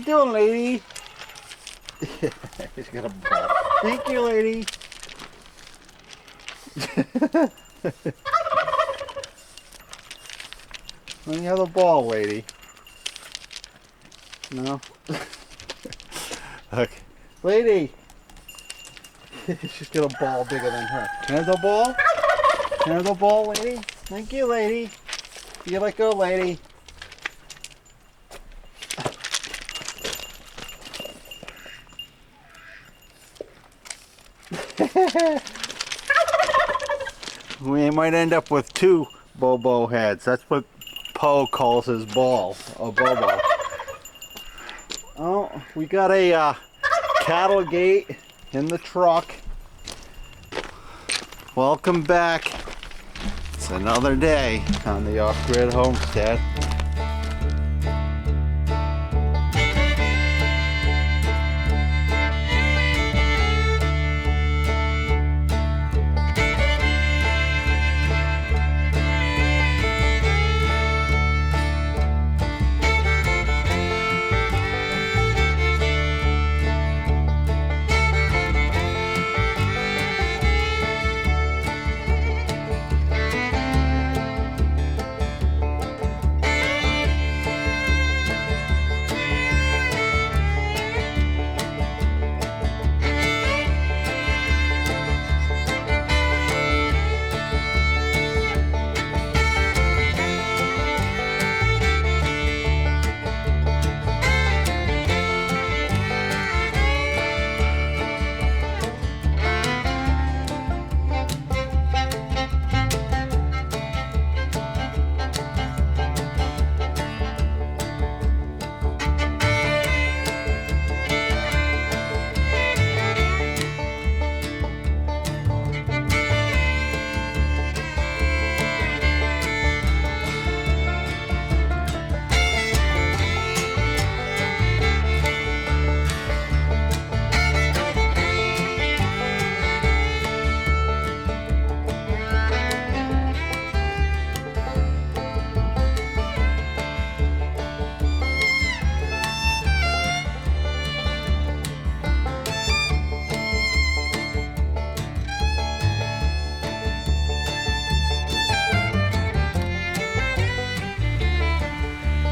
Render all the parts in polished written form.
you doing, lady? She's got a ball. Thank you, lady. Let me have the ball, lady. No? Look. Lady! She's got a ball bigger than her. Can I have the ball? Can I have the ball, lady? Thank you, lady. You let go, lady. We might end up with two Bobo heads. That's what Poe calls his ball, a Bobo. Oh, we got a cattle gate in the truck. Welcome back. It's another day on the off-grid homestead.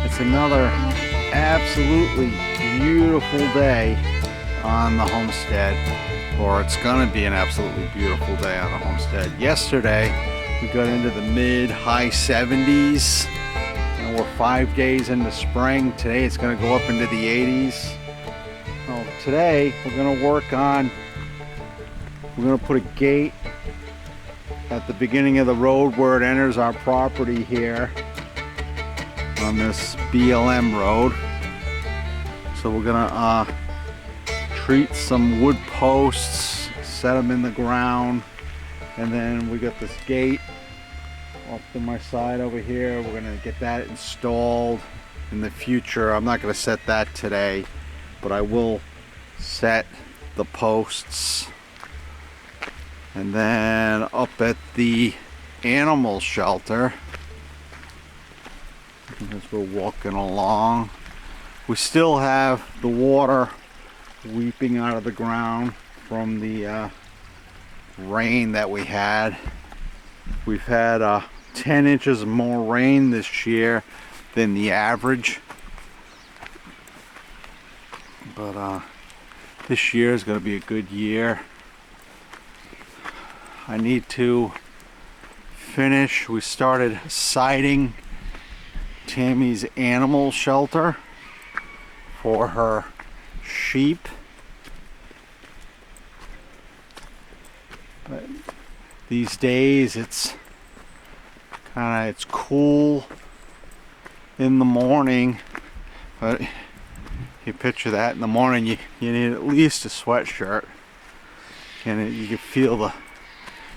It's another absolutely beautiful day on the homestead, or it's gonna be an absolutely beautiful day on the homestead. Yesterday we got into the mid-high 70s and we're 5 days into spring. Today it's gonna go up into the 80s. Well, today we're gonna put a gate at the beginning of the road where it enters our property here on this BLM road. So we're gonna treat some wood posts, set them in the ground, and then we got this gate off to my side over here. We're gonna get that installed in the future. I'm not gonna set that today, but I will set the posts. And then up at the animal shelter, as we're walking along, we still have the water weeping out of the ground from the rain that we had. We've had 10 inches more rain this year than the average, but this year is going to be a good year. I need to finish. We started siding Tammy's animal shelter for her sheep. But these days it's cool in the morning, but you picture that in the morning you need at least a sweatshirt, and you can feel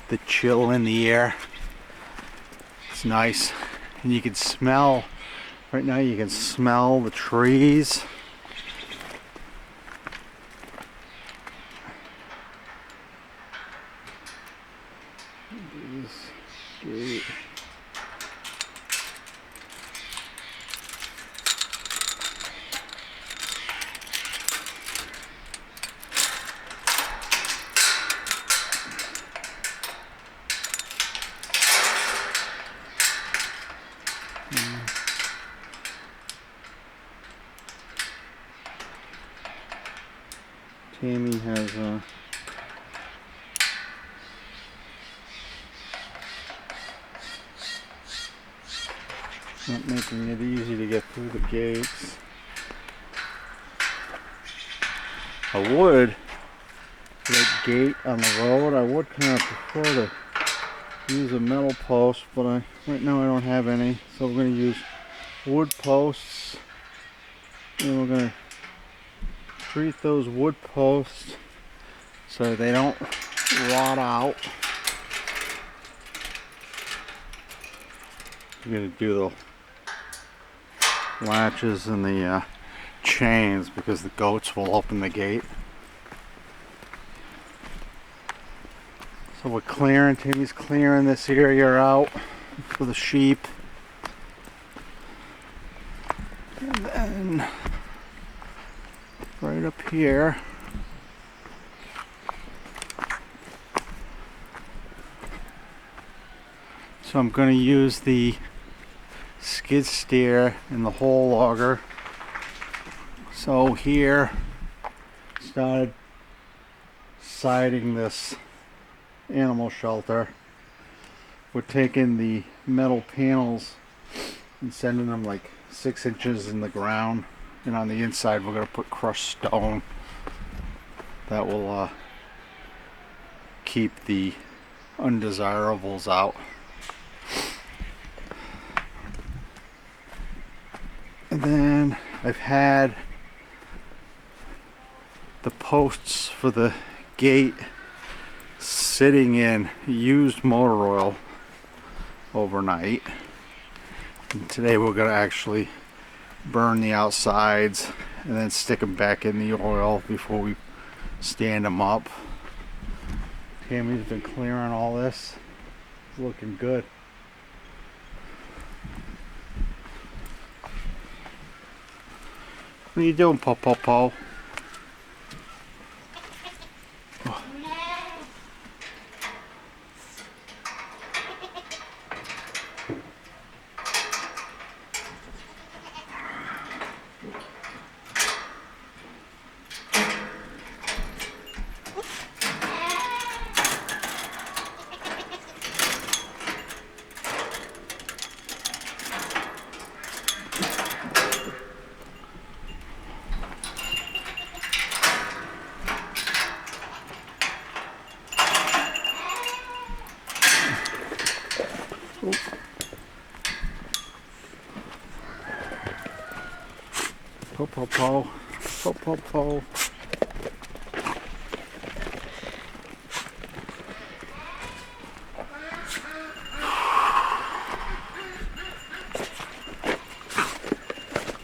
the chill in the air. It's nice, and you can smell. Right now you can smell the trees. Gate. Tammy has not making it easy to get through the gates. I would, for that gate on the road, I would kind of prefer to use a metal post, but right now I don't have any, so we're going to use wood posts, and we're going to treat those wood posts so they don't rot out. I'm going to do the latches and the chains because the goats will open the gate. So we're clearing, Timmy's clearing this area out for the sheep. And then right up here, so I'm going to use the skid steer and the hole auger. So here, started siding this animal shelter. We're taking the metal panels and sending them like 6 inches in the ground, and on the inside we're going to put crushed stone that will keep the undesirables out. And then I've had the posts for the gate sitting in used motor oil overnight, and today we're going to actually burn the outsides and then stick them back in the oil before we stand them up. Tammy's been clearing all this. It's looking good. What are you doing, Po? Po.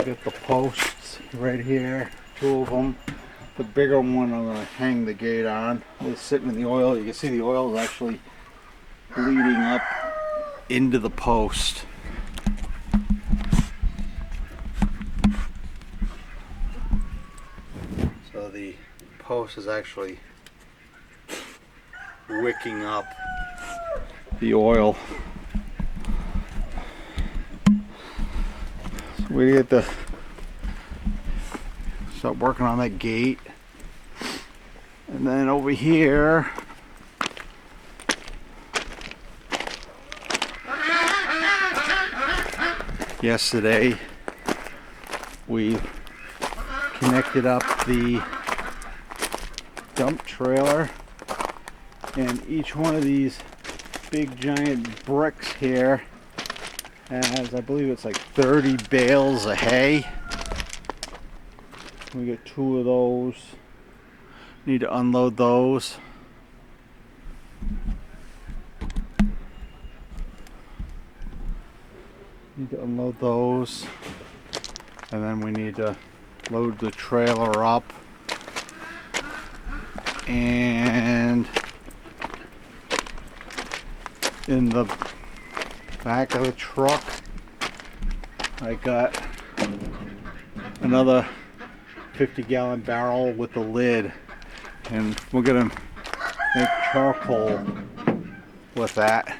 Get the posts right here, 2 of them. The bigger one I'm going to hang the gate on. It's sitting in the oil. You can see the oil is actually bleeding up into the post. So the post is actually wicking up the oil. So we get to start working on that gate. And then over here, yesterday we connected up the dump trailer, and each one of these big giant bricks here has, I believe it's like 30 bales of hay. We get 2 of those. Need to unload those. Need to unload those. And then we need to load the trailer up. And in the back of the truck, I got another 50-gallon barrel with a lid. And we're gonna make charcoal with that.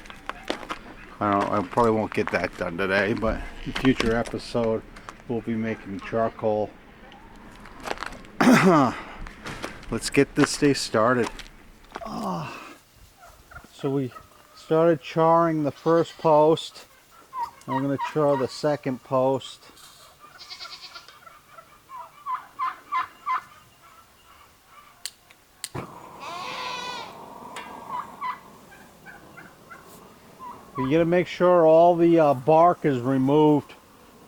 I probably won't get that done today, but in a future episode we'll be making charcoal. let's get this day started. So we started charring the first post. I'm going to char the second post. You got to make sure all the bark is removed,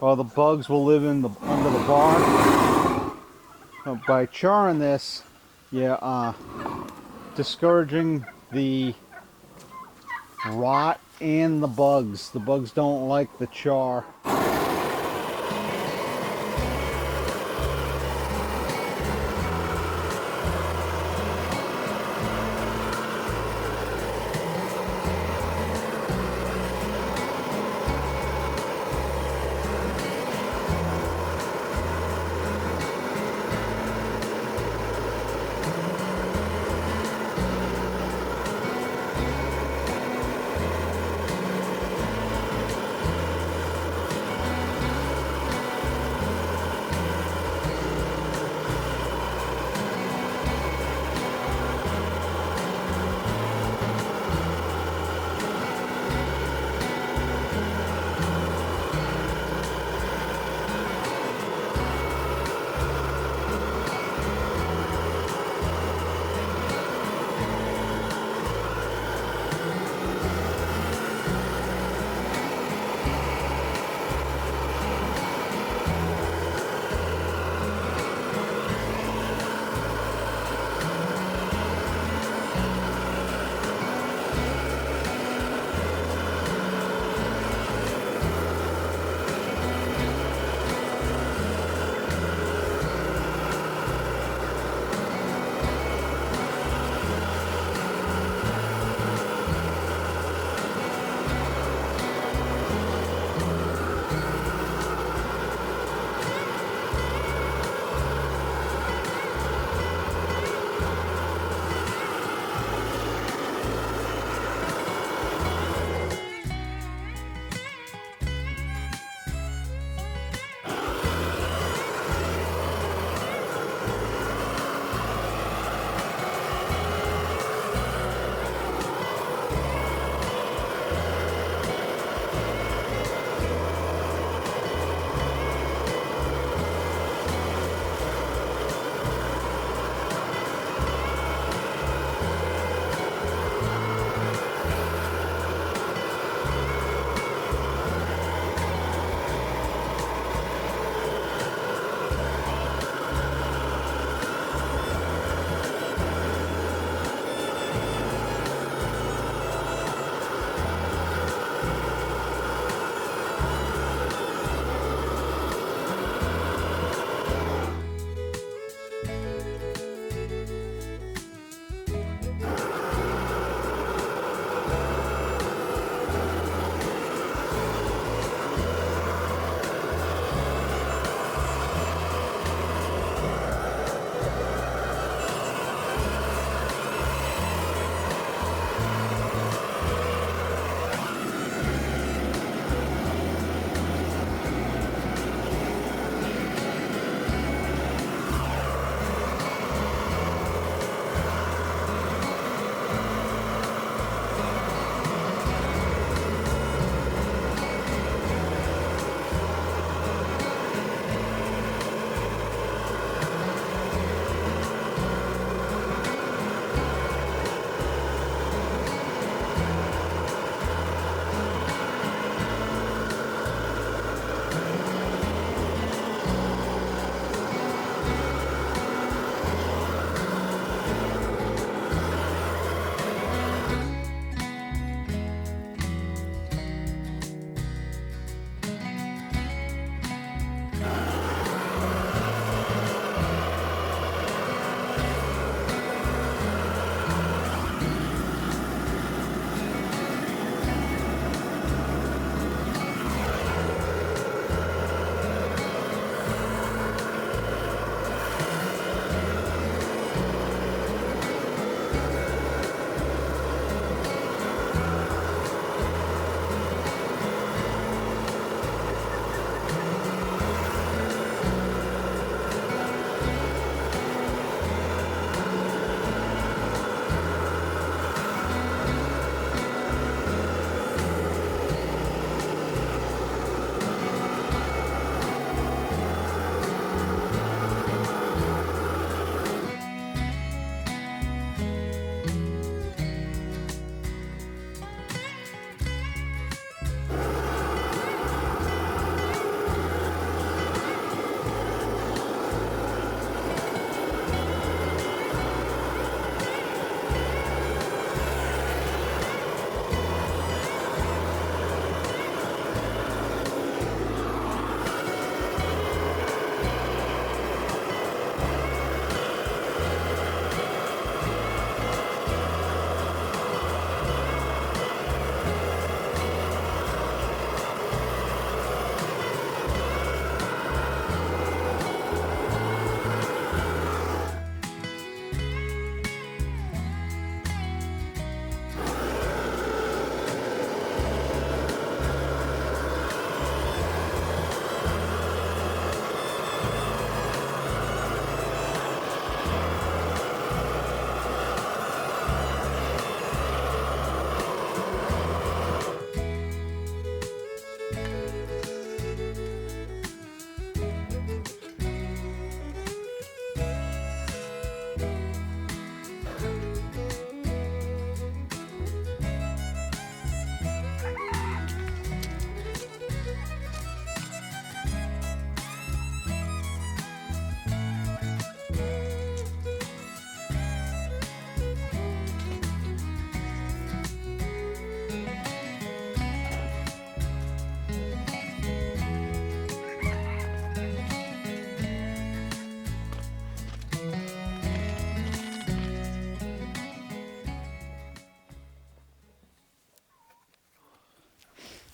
or the bugs will live in the under the bark. By charring this, you're discouraging the rot and the bugs. The bugs don't like the char.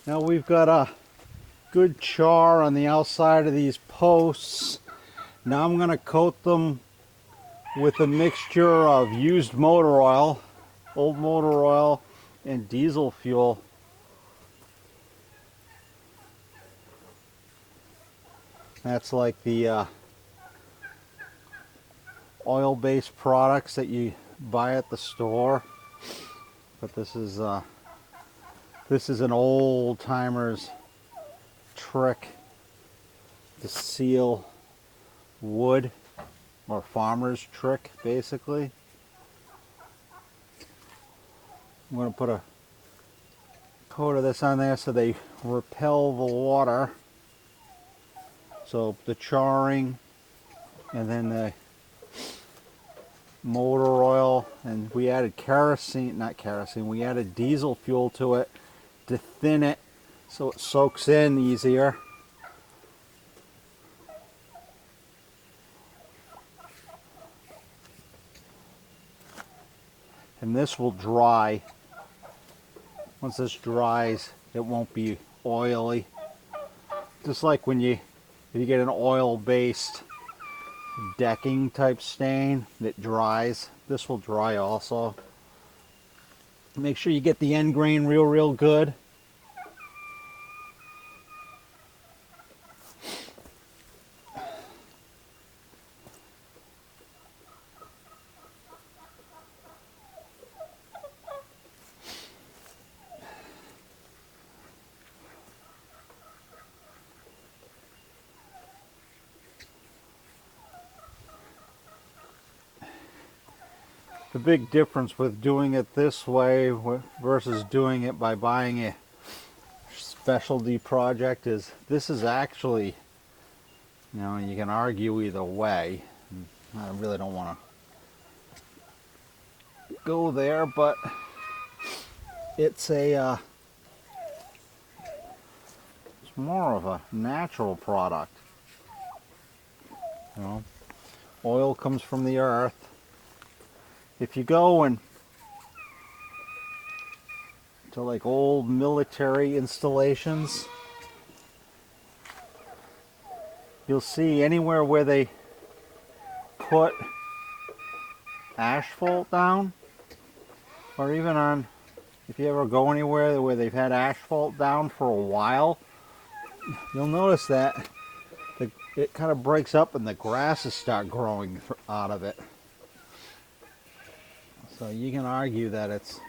Now we've got a good char on the outside of these posts. Now I'm going to coat them with a mixture of used motor oil, old motor oil, and diesel fuel. That's like the oil-based products that you buy at the store. But this is an old timer's trick to seal wood, or farmer's trick basically. I'm going to put a coat of this on there so they repel the water. So the charring and then the motor oil, and we added we added diesel fuel to it to thin it so it soaks in easier. And this will dry. Once this dries, it won't be oily. Just like if you get an oil-based decking type stain that dries, this will dry also. Make sure you get the end grain real good. The big difference with doing it this way versus doing it by buying a specialty project is this is actually, you can argue either way. I really don't want to go there, but it's more of a natural product. Oil comes from the earth. If you go to like old military installations, you'll see anywhere where they put asphalt down, or even if you ever go anywhere where they've had asphalt down for a while, you'll notice that it kind of breaks up and the grasses start growing out of it. So you can argue that it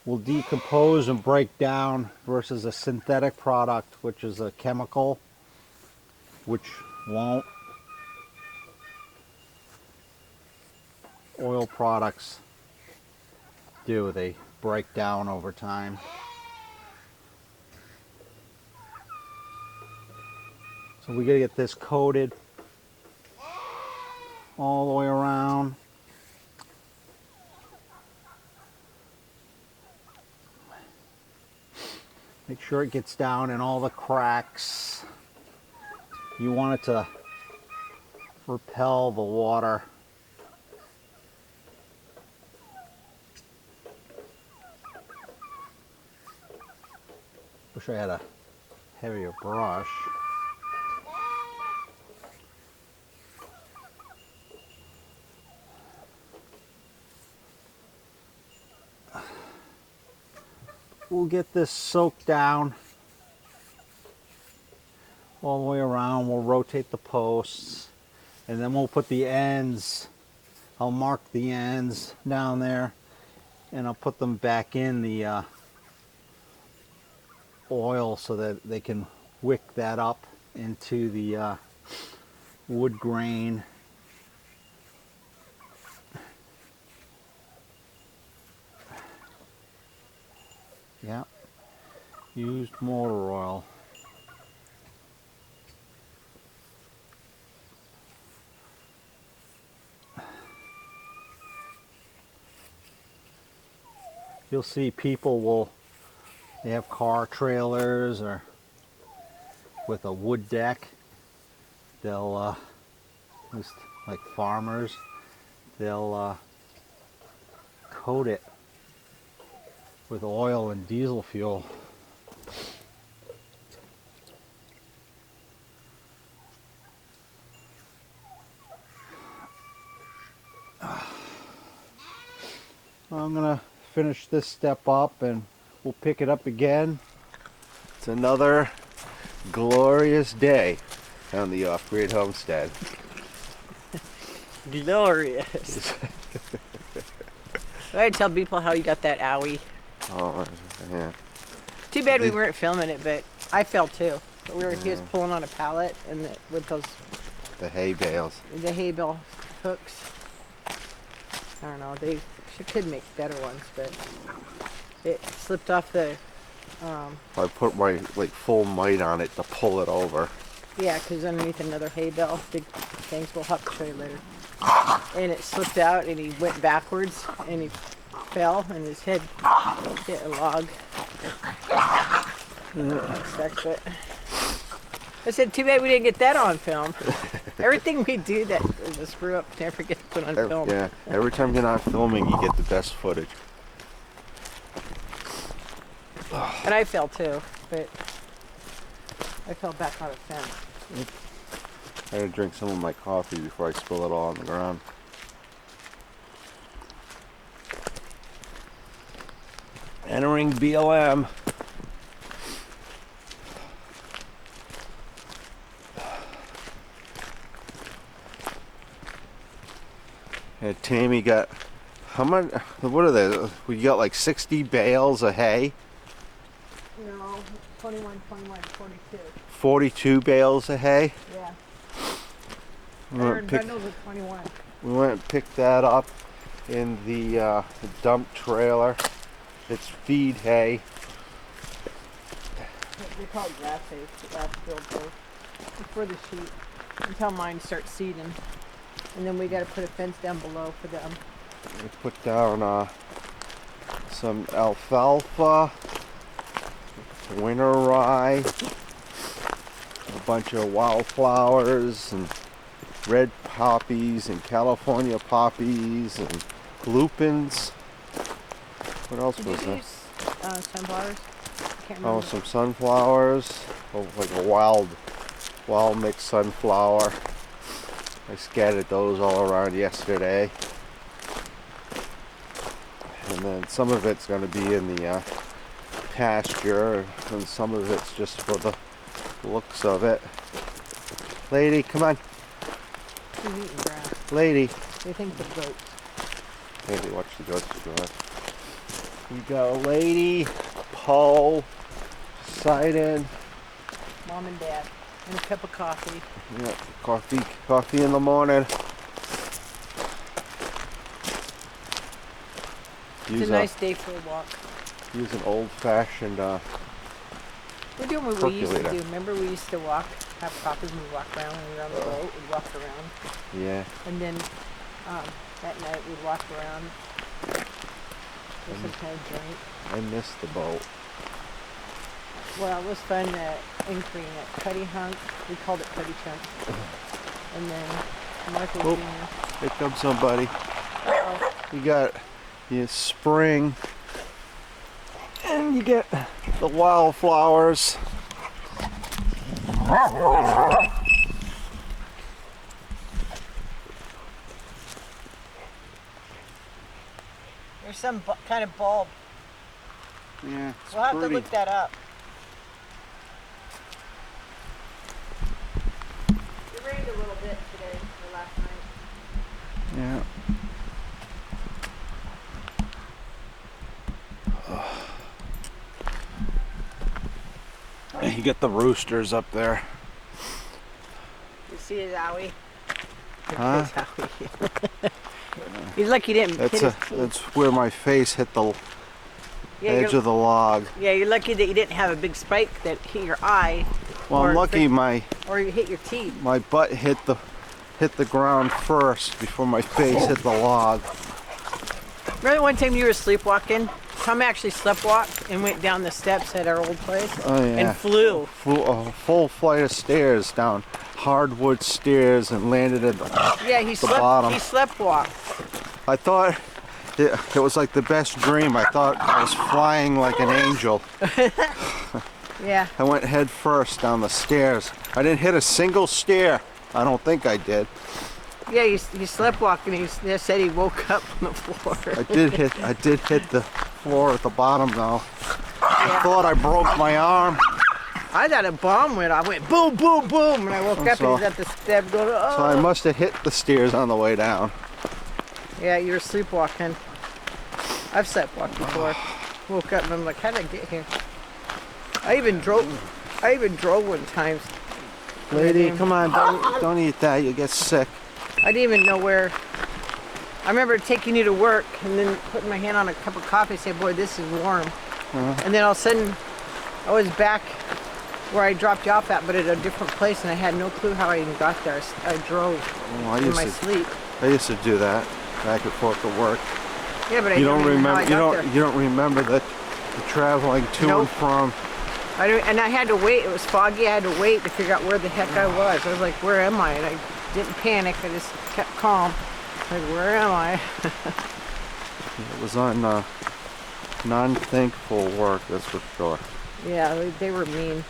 will decompose and break down versus a synthetic product, which is a chemical, which won't. Oil products they break down over time. So we gotta get this coated all the way around. Make sure it gets down in all the cracks. You want it to repel the water. Wish I had a heavier brush. We'll get this soaked down all the way around. We'll rotate the posts, and then we'll put the ends. I'll mark the ends down there, and I'll put them back in the oil so that they can wick that up into the wood grain. Yeah, used motor oil. You'll see people they have car trailers or with a wood deck. They'll Just like farmers, they'll coat it with oil and diesel fuel. I'm gonna finish this step up and we'll pick it up again. It's another glorious day on the off-grid homestead. Glorious. I tell people how you got that owie. Oh, yeah. Too bad we weren't filming it, but I fell too. He was pulling on a pallet and with The hay bales. the hay bale hooks. I don't know. They could make better ones, but it slipped off the. I put my full might on it to pull it over. Yeah, because underneath another hay bale, big things. We'll have to show you later. And it slipped out, and he went backwards, and he fell, and his head hit a log. But I said, too bad we didn't get that on film. Everything we do that is a screw up never gets put on film. Yeah, every time you're not filming, you get the best footage. And I fell too, but I fell back on a fence. I gotta drink some of my coffee before I spill it all on the ground. Entering BLM. And Tammy got, how much, what are they? We got like 60 bales of hay. No, 21, 42. 42 bales of hay. Yeah. We They're went, in pick, bundles of 21. we went and picked that up in the dump trailer. It's feed hay. They call it grass hay, grass field hay. It's for the sheep until mine starts seeding. And then we got to put a fence down below for them. We put down some alfalfa, winter rye, a bunch of wildflowers and red poppies and California poppies and lupins. What else was there? Sunflowers? I can't remember. Oh, some sunflowers. Oh, like a wild mixed sunflower. I scattered those all around yesterday. And then some of it's going to be in the pasture, and some of it's just for the looks of it. Lady, come on. She's eating grass. Lady. They think the goats. Lady, watch the goats go on. We got a lady, Paul, Sidon. Mom and Dad. And a cup of coffee. Yeah, coffee in the morning. It's a nice day for a walk. Use an old-fashioned We're doing what we used to percolator. do. Remember we used to have coffee and we'd walk around when we were on the boat. We'd walk around. Yeah. And then at night we'd walk around with some kind of drink. I missed the boat. Well, it was fun anchoring at Cuddy Hunk. We called it Cuddy Chunk. And then Martha Oh. Jr. Here comes somebody. Uh-oh. You got spring, and you get the wildflowers. There's some kind of bulb. Yeah, it's We'll have pretty. to look that up. It rained a little bit today or last night. Yeah. You get the roosters up there. You see his owie? Huh? His owie. He's lucky he didn't hit his teeth. That's where my face hit the Yeah, edge of the log. Yeah, you're lucky that you didn't have a big spike that hit your eye. Well, I'm lucky or you hit your teeth. my butt hit the ground first before my face hit the log. Remember one time you were sleepwalking Tom actually sleptwalked and went down the steps at our old place Oh yeah. and flew. Flew a full flight of stairs down hardwood stairs and landed at Yeah, he bottom. sleptwalked. I thought it was like the best dream. I thought I was flying like an angel. Yeah. I went head first down the stairs. I didn't hit a single stair. I don't think I did. Yeah, he sleptwalked and he said he woke up on the floor. I did hit the floor at the bottom though. I thought I broke my arm. I thought a bomb went off. I went boom, boom, boom, and I woke up So- and he's at the step going, oh. So I must have hit the stairs on the way down. Yeah, you were sleepwalking. I've sleptwalked before. Woke up and I'm like, how did I get here? I even drove one time. Lady, come on, don't eat that. You'll get sick. I didn't even know where. I remember taking you to work and then putting my hand on a cup of coffee and saying, boy, this is warm. And then all of a sudden, I was back where I dropped you off at, but at a different place, and I had no clue how I even got there. I drove in my sleep. I used to do that back and forth to work. Yeah, but I You don't know how remember. I You got don't. there. You don't remember that the traveling to and Nope. from. And I had to wait. It was foggy. I had to wait to figure out where the heck I was. I was like, where am I? And I didn't panic. I just kept calm. Like, where am I? It was on non-thankful work. That's for sure. Yeah, they were mean.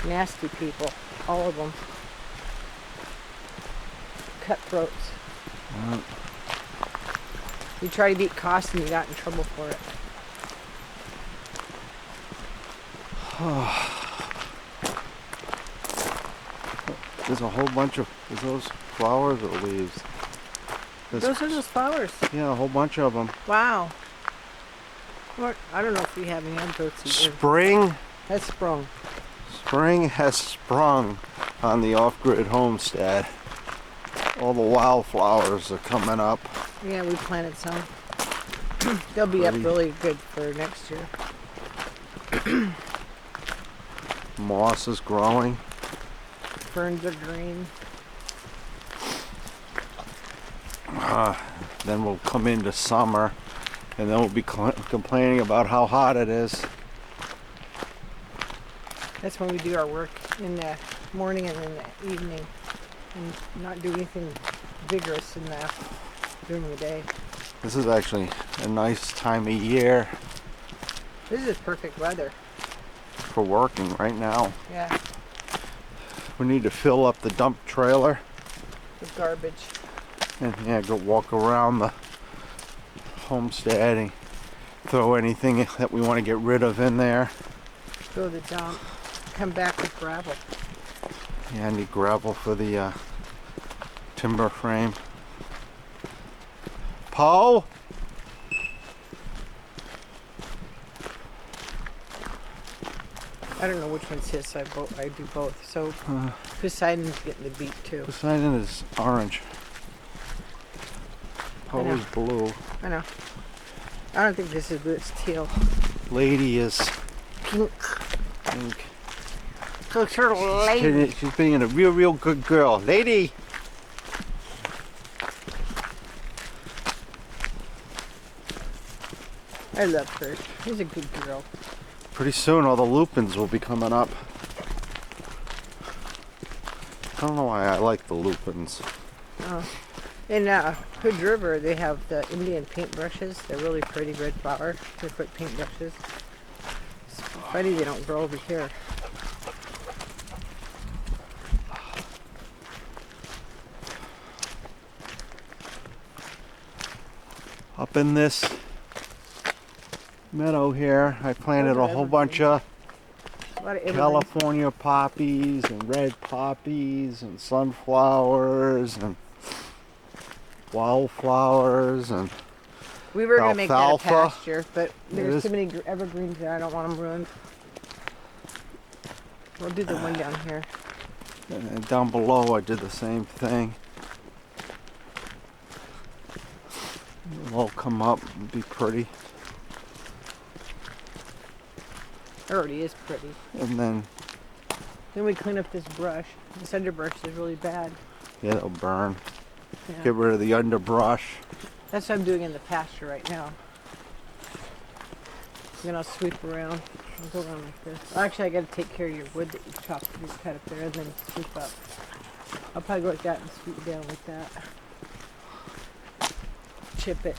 Nasty people. All of them. Cutthroats. You tried to beat costs and you got in trouble for it. There's a whole bunch of. Is those flowers or leaves? Those are those flowers. Yeah, a whole bunch of them. Wow. What? I don't know if we have any other goats either. Spring. That's sprung. Spring has sprung on the off-grid homestead. All the wildflowers are coming up. Yeah, we planted some. They'll be up Pretty. really good for next year. Moss is growing. Ferns are green. Then we'll come into summer, and then we'll be complaining about how hot it is. That's when we do our work in the morning and in the evening, and not do anything vigorous during the day. This is actually a nice time of year This is perfect weather. for working right now. Yeah, We need to fill up the dump trailer with garbage. and go walk around the homestead and throw anything that we want to get rid of in there. Go to the dump. Come back with gravel. Yeah, I need gravel for the timber frame. Paul? I don't know which one's his, so I do both. So Poseidon's getting the beat too. Poseidon is orange. Paul know. is blue. I know. I don't think this is blue, it's teal. Lady is Pink. pink. So sort of lady. She's being a real good girl. Lady! I love her. She's a good girl. Pretty soon all the lupins will be coming up. I don't know why I like the lupins. In Hood River, they have the Indian paintbrushes. They're really pretty red flower. They're quick paintbrushes. It's funny they don't grow over here. Up in this meadow here, I planted a whole bunch of A lot of evergreen. California poppies and red poppies and sunflowers and wildflowers and We were going to make that a alfalfa. pasture, but there's is- too many evergreens there. I don't want them ruined. We'll do the one down here. and down below I did the same thing. It'll all come up and be pretty. It already is pretty. And then, Then we clean up this brush. This underbrush is really bad. yeah, it'll burn. Yeah. Get rid of the underbrush. That's what I'm doing in the pasture right now. Then I'll sweep around. I'll go around like this. Actually, I got to take care of your wood that you chopped, you cut up there, and then sweep up. I'll probably go like that and sweep down like that. Chip it.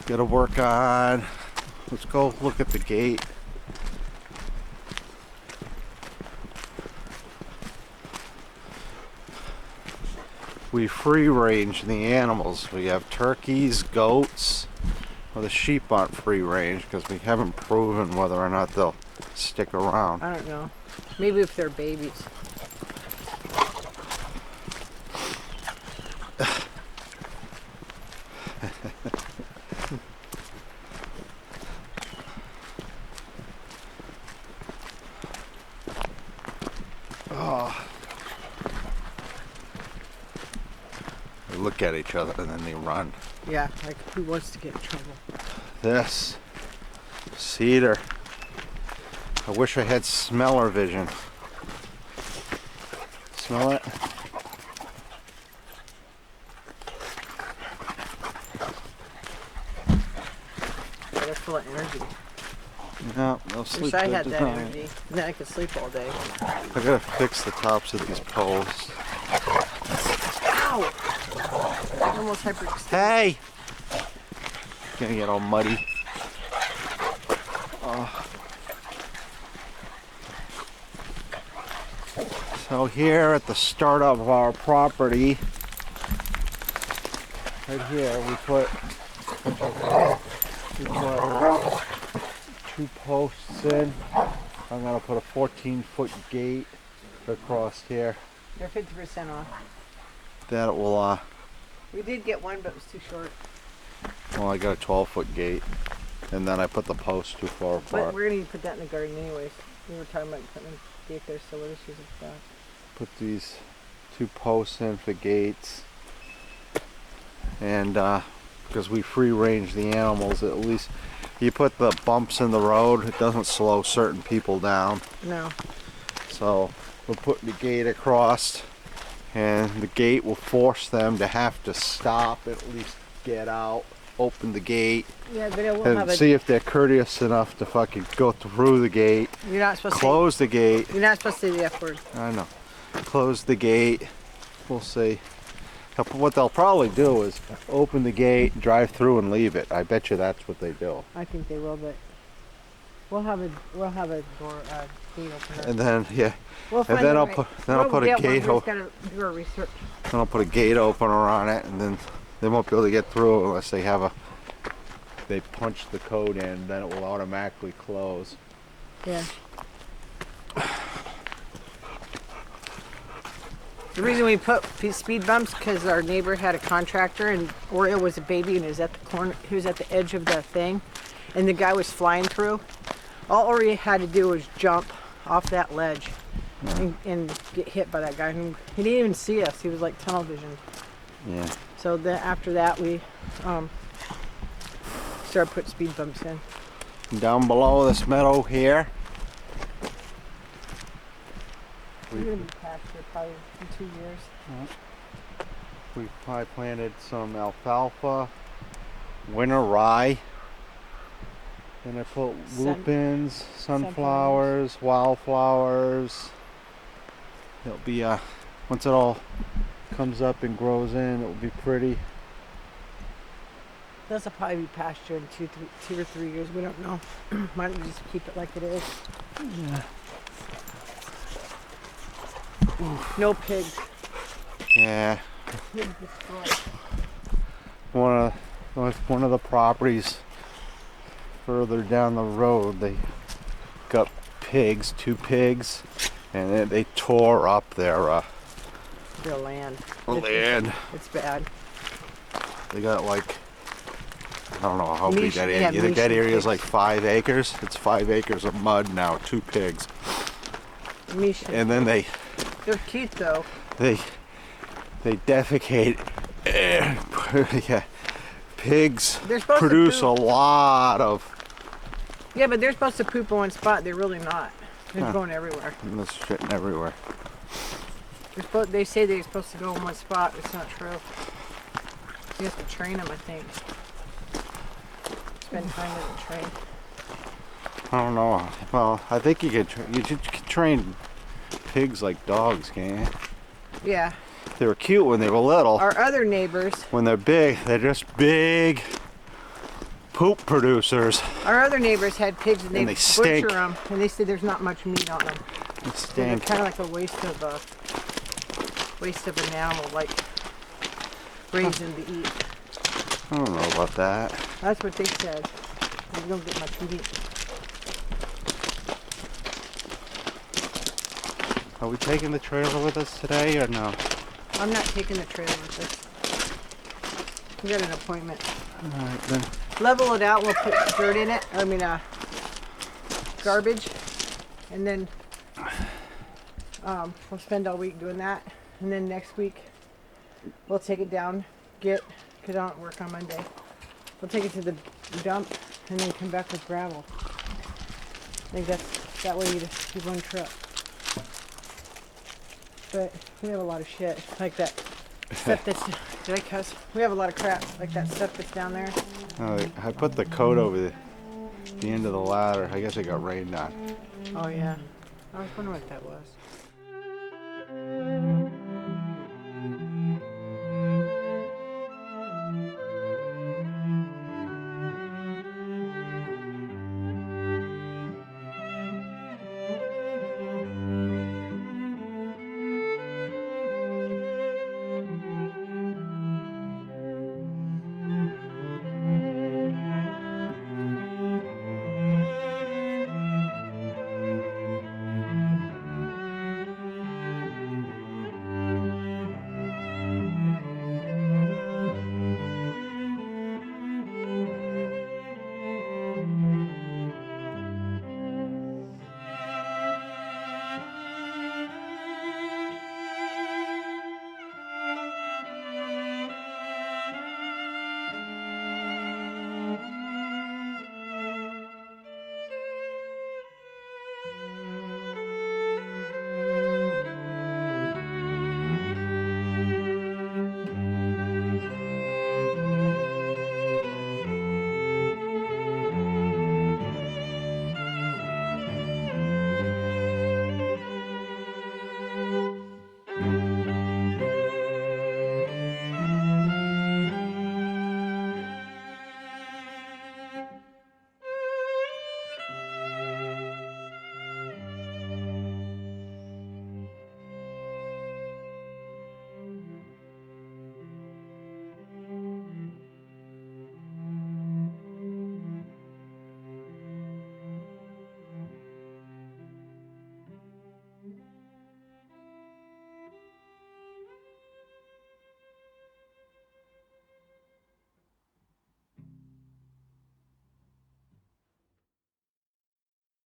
Gotta work on. Let's go look at the gate. We free range the animals. We have turkeys, goats. Well, the sheep aren't free range because we haven't proven whether or not they'll stick around. I don't know. Maybe if they're babies. Oh. They look at each other and then they run. Yeah, like who wants to get in trouble? This cedar. I wish I had smeller vision. Smell it? Yeah, they're full of energy. No, they'll sleep Wish I good had that tonight. energy. And then I could sleep all day. I gotta fix the tops of these posts. Ow! I almost hyperextended. Hey! Gonna get all muddy. So here at the start of our property, right here, we put 2 posts in. I'm gonna put a 14-foot gate across here. They're 50% off. That will, We did get one, but it was too short. well, I got a 12-foot gate, and then I put the posts too far But apart. we're gonna need to put that in the garden anyways. We were talking about putting a gate there, so what issues with that? Put these 2 posts in for gates, and because we free range the animals, at least you put the bumps in the road, it doesn't slow certain people down. No. So we're putting the gate across, and the gate will force them to have to stop, at least get out, open the gate, Yeah, but it will and have a. see if they're courteous enough to fucking go through the gate, You're not supposed close the gate. to. You're not supposed to say the F word. I know. Close the gate. We'll see. What they'll probably do is open the gate, drive through, and leave it. I bet you that's what they do. I think they will, but we'll have a door gate opener. And then We'll and find then the I'll right- put a get one. gate We just gotta do our research. then I'll put a gate opener on it, and then they won't be able to get through unless they punch the code in. Then it will automatically close. Yeah. The reason we put speed bumps because our neighbor had a contractor and Oreo was a baby and he was at the corner. He was at the edge of the thing, and the guy was flying through. All Oreo had to do was jump off that ledge and get hit by that guy. And he didn't even see us. He was like tunnel vision. Yeah. So then after that we started putting speed bumps in. Down below this meadow here, We're gonna be past here probably in 2 years. we probably planted some alfalfa, winter rye. Then I put lupins, sunflowers, wildflowers. It'll be once it all comes up and grows in, it will be pretty. This will probably be pasture in 2 or 3 years. We don't know. Why don't we just keep it like it is? Yeah. No pigs. Yeah. Pigs destroyed. One of the properties further down the road, they got pigs, 2 pigs, and then they tore up their land. land. It's bad. They got like, I don't know how big Niche- that yeah, area. You think that niche area is pigs. like 5 acres? It's 5 acres of mud now, 2 pigs. Misha. And then they They're cute though. defecate. Yeah. Pigs They're supposed to produce a poop. lot of Yeah, but they're supposed to poop in one spot. They're really not. They're Huh. going everywhere. this shitting everywhere. They say they're supposed to go in one spot. It's not true. You have to train them, I think. Spend time with the train. I don't know. Well, I think you could train pigs like dogs, can't you? Yeah. They were cute when they were little. Our other neighbors. When they're big, they're just big poop producers. Our other neighbors had pigs and And they they stink. butcher them, and they said there's not much meat on them. They So stink. they're kind of like a waste of an animal, like raising to eat. I don't know about that. That's what they said. You don't get much meat. Are we taking the trailer with us today or no? I'm not taking the trailer with us. We got an appointment. Alright then. Level it out. We'll put dirt in it. Garbage, and then we'll spend all week doing that. And then next week we'll take it down. Because I don't work on Monday. We'll take it to the dump and then come back with gravel. I think that way you just do one trip. But we have a lot of shit like that stuff that's. Did I cuss? We have a lot of crap like that stuff that's down there. Oh, I put the coat over the end of the ladder. I guess it got rained on. Oh yeah. I was wondering what that was.